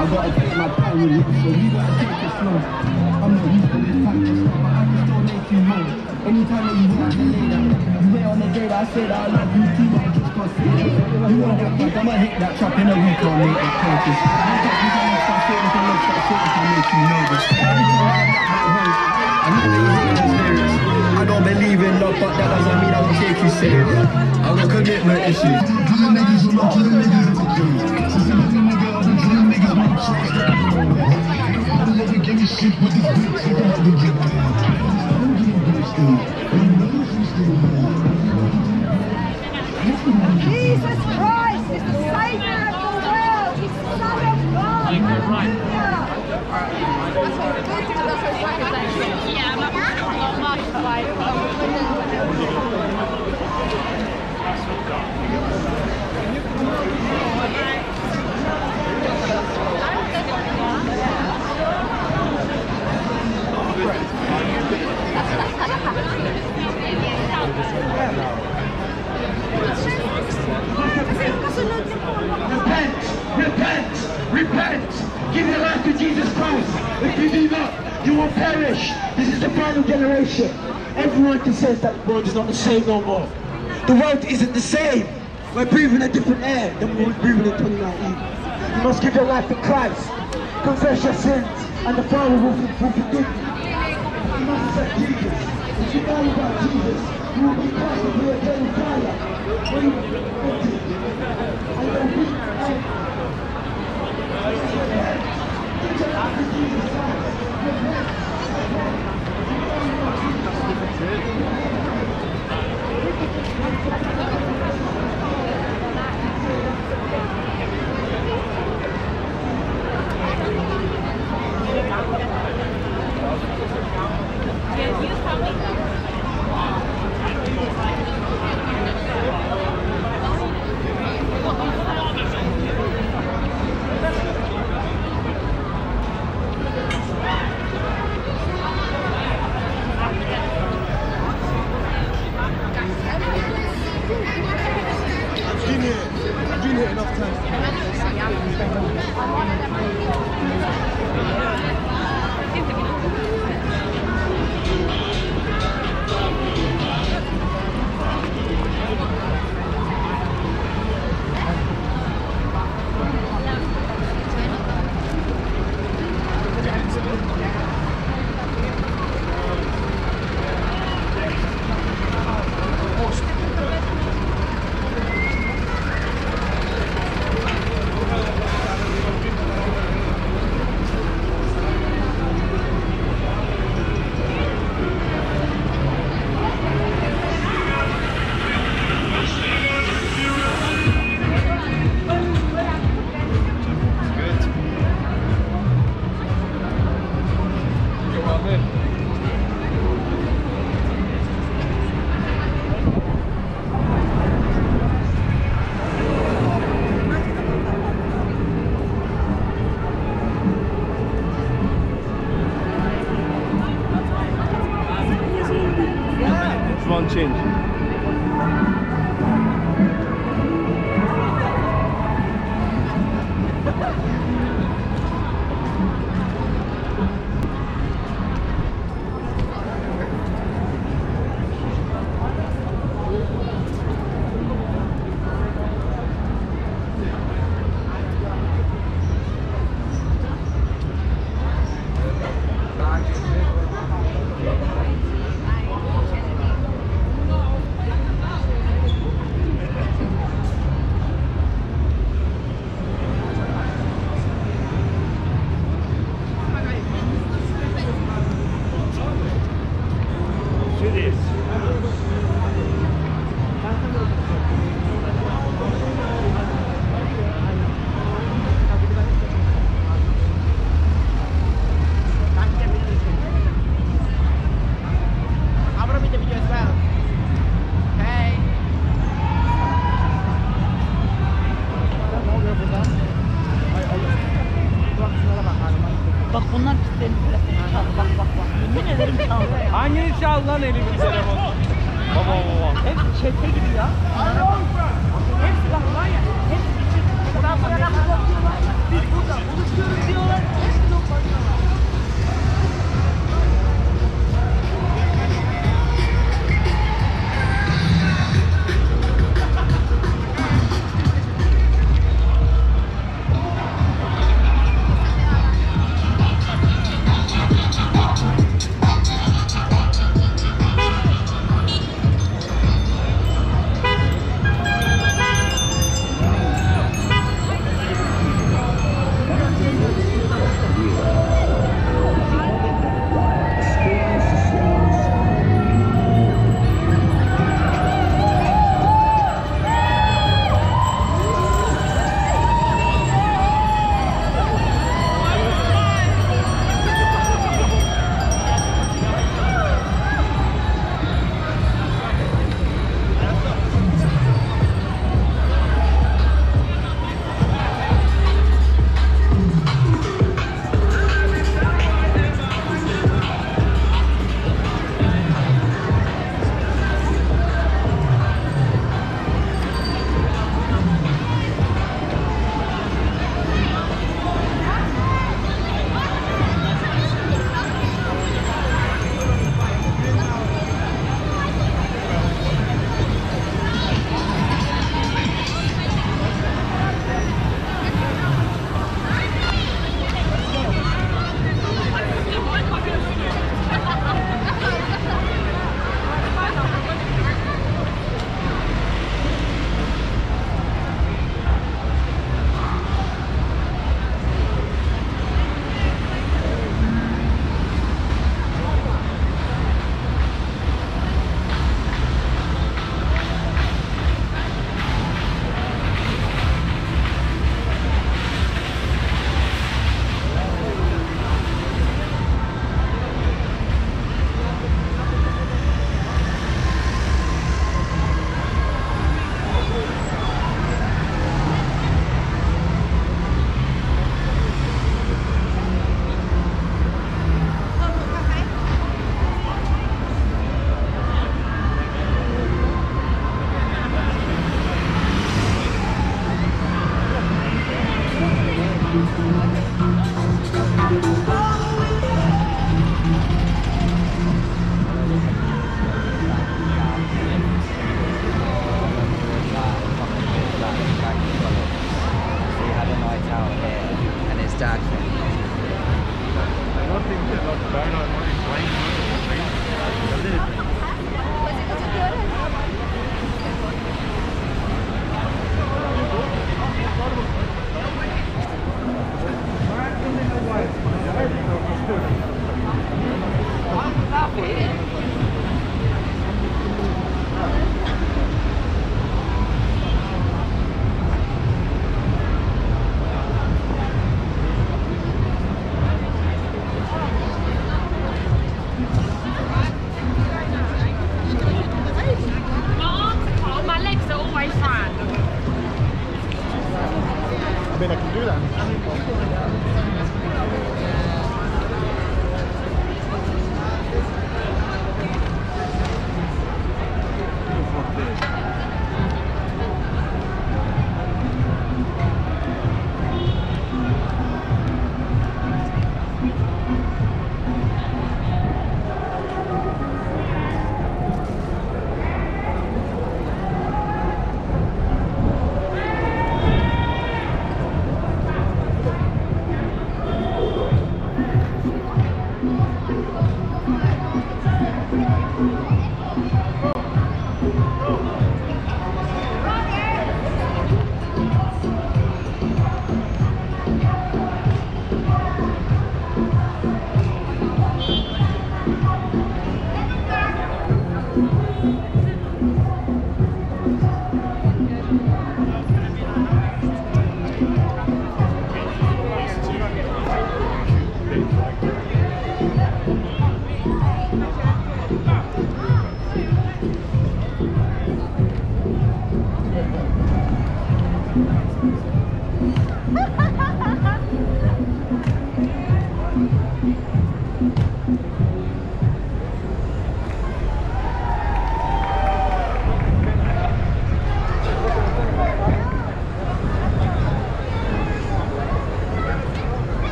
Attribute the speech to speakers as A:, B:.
A: I gotta take my time with it, so you gotta take it slow. I'm not used to this type of stuff, but I can still make you know. Anytime that you want to lay that, you wait on the day that I say that I love you too, I just can't say it. You want that back, I'ma hit that trap in a week, I'll make it purchase. You can't start saying if I love start saying if I make you nervous. Every time I have that home, I know that you hate those lyrics. I don't believe in love, but that doesn't mean I won't take you serious. I got commitment issues.
B: Jesus Christ is the Savior of the world. He's the Son of God. Yeah, I'm not
C: Repent! Give your life to Jesus Christ. If you do not, you will perish. This is the final generation. Everyone can say that the world is not the same no more. The world isn't the same. We're breathing a different air than we were breathing in 2019. You must give your life to Christ. Confess your sins, and the Father will forgive you. You must accept Jesus. If you know about Jesus, You will be cast into a burning fire. When you repent, and your weak life. Get your life to Jesus Christ.
A: I've been here enough times. One change.
B: Bak bunlar pislerin telefonu çaldı. Bak bak bak. Yemin ederim çaldı.
D: Hangini çaldı lan elimin telefonu? Baba baba.
B: Hepsi çete gibi ya. Hepsi bak var ya. Hepsi küçük. Buradan sonra bakıyorlar. Biz burada buluşuyoruz diyorlar. Hepsi toplanıyorlar.
D: not think they're not bad or not trying not to train.